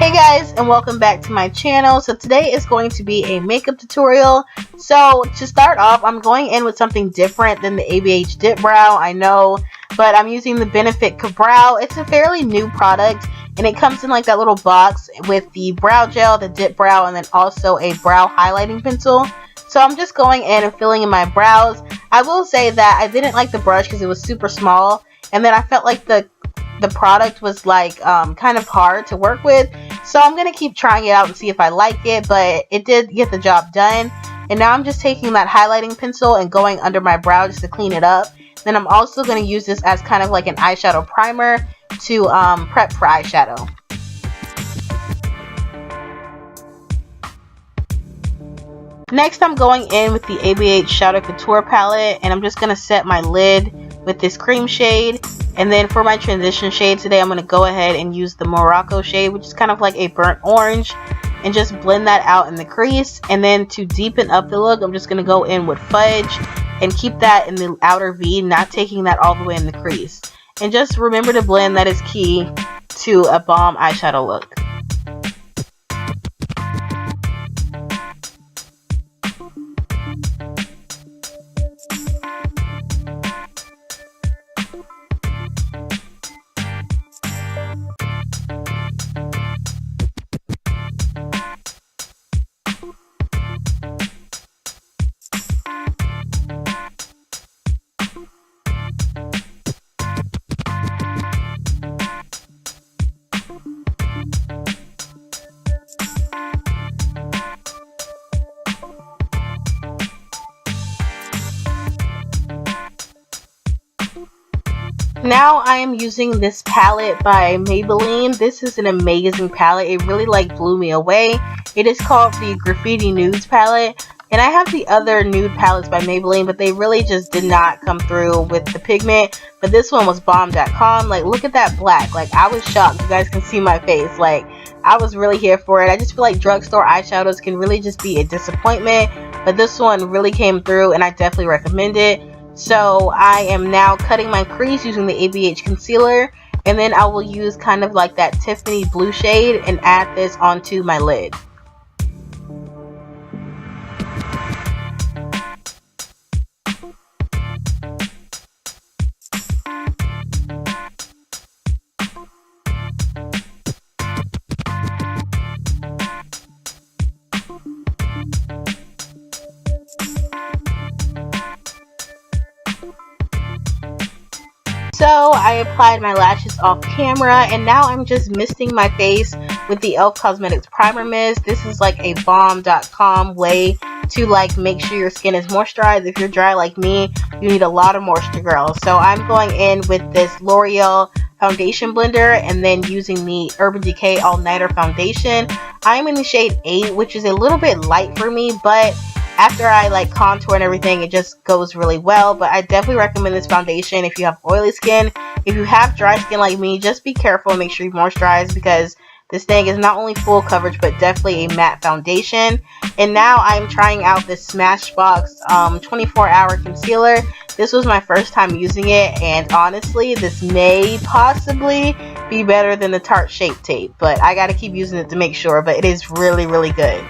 Hey guys, and welcome back to my channel. So today is going to be a makeup tutorial. So to start off, I'm going in with something different than the ABH Dip Brow, I know, but I'm using the Benefit Kabrow. It's a fairly new product, and it comes in like that little box with the brow gel, the dip brow, and then also a brow highlighting pencil. So I'm just going in and filling in my brows. I will say that I didn't like the brush because it was super small, and then I felt like the product was like kind of hard to work with. So I'm gonna keep trying it out and see if I like it, but it did get the job done. And now I'm just taking that highlighting pencil and going under my brow just to clean it up. Then I'm also going to use this as kind of like an eyeshadow primer to prep for eyeshadow. Next, I'm going in with the ABH Shadow Couture palette, and I'm just going to set my lid with this cream shade. And then for my transition shade today, I'm going to go ahead and use the Morocco shade, which is kind of like a burnt orange, and just blend that out in the crease. And then to deepen up the look, I'm just going to go in with Fudge and keep that in the outer V, not taking that all the way in the crease. And just remember to blend, that is key to a bomb eyeshadow look. Now I am using this palette by Maybelline. This is an amazing palette. It really like blew me away. It is called the Graffiti Nudes palette. And I have the other nude palettes by Maybelline, but they really just did not come through with the pigment. But this one was bomb.com. Like, look at that black. Like, I was shocked. You guys can see my face. Like, I was really here for it. I just feel like drugstore eyeshadows can really just be a disappointment. But this one really came through, and I definitely recommend it. So I am now cutting my crease using the ABH concealer, and then I will use kind of like that Tiffany blue shade and add this onto my lid. So I applied my lashes off camera, and now I'm just misting my face with the e.l.f. Cosmetics Primer Mist. This is like a bomb.com way to like make sure your skin is moisturized. If you're dry like me, you need a lot of moisture, girl. So I'm going in with this L'Oreal foundation blender and then using the Urban Decay All Nighter foundation. I'm in the shade 8, which is a little bit light for me, but after I like contour and everything, it just goes really well. But I definitely recommend this foundation if you have oily skin. If you have dry skin like me, just be careful and make sure you moisturize, because this thing is not only full coverage but definitely a matte foundation. And now I'm trying out this Smashbox 24-hour concealer. This was my first time using it, and honestly, this may possibly be better than the Tarte Shape Tape, but I gotta keep using it to make sure. But it is really, really good.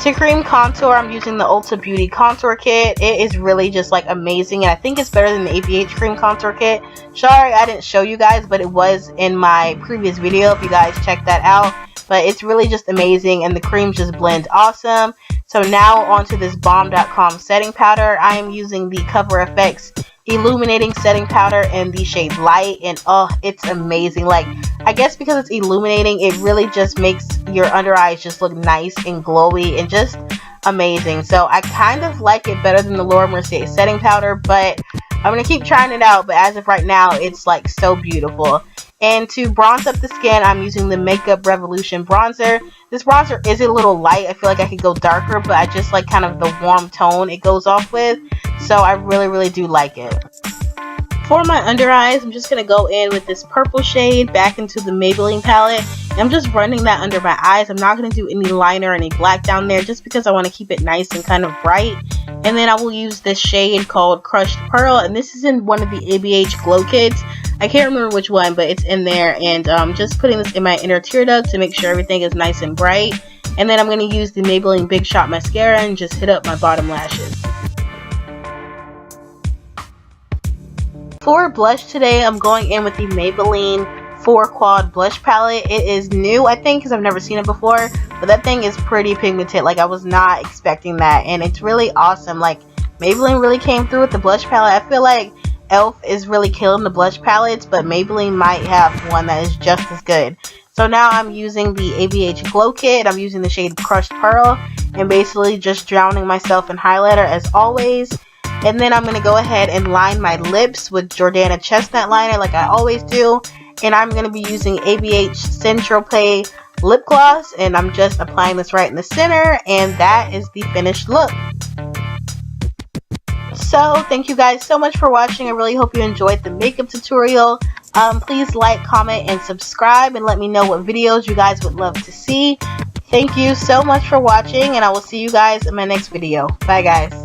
To cream contour, I'm using the Ulta Beauty Contour Kit. It is really just like amazing, and I think it's better than the ABH Cream Contour Kit. Sorry I didn't show you guys, but it was in my previous video if you guys check that out. But it's really just amazing, and the creams just blend awesome. So now onto this bomb.com setting powder. I am using the Cover FX Illuminating Setting Powder in the shade Light, and oh, it's amazing. Like, I guess because it's illuminating, it really just makes your under eyes just look nice and glowy and just amazing. So I kind of like it better than the Laura Mercier setting powder, but I'm gonna keep trying it out. But as of right now, it's like so beautiful. And to bronze up the skin, I'm using the Makeup Revolution bronzer. This bronzer is a little light. I feel like I could go darker, but I just like kind of the warm tone it goes off with. So I really, really do like it. For my under eyes, I'm just going to go in with this purple shade back into the Maybelline palette. And I'm just running that under my eyes. I'm not going to do any liner or any black down there, just because I want to keep it nice and kind of bright. And then I will use this shade called Crushed Pearl, and this is in one of the ABH Glow Kits. I can't remember which one, but it's in there. And just putting this in my inner tear duct to make sure everything is nice and bright. And then I'm going to use the Maybelline Big Shot Mascara and just hit up my bottom lashes. For blush today, I'm going in with the Maybelline 4 Quad Blush Palette. It is new, I think, because I've never seen it before. But that thing is pretty pigmented. Like, I was not expecting that. And it's really awesome. Like, Maybelline really came through with the blush palette. I feel like e.l.f. is really killing the blush palettes, but Maybelline might have one that is just as good. So now I'm using the ABH Glow Kit. I'm using the shade Crushed Pearl and basically just drowning myself in highlighter as always. And then I'm going to go ahead and line my lips with Jordana Chestnut Liner like I always do. And I'm going to be using ABH St Tropez Lip Gloss. And I'm just applying this right in the center. And that is the finished look. So thank you guys so much for watching. I really hope you enjoyed the makeup tutorial. Please like, comment, and subscribe. And let me know what videos you guys would love to see. Thank you so much for watching. And I will see you guys in my next video. Bye guys.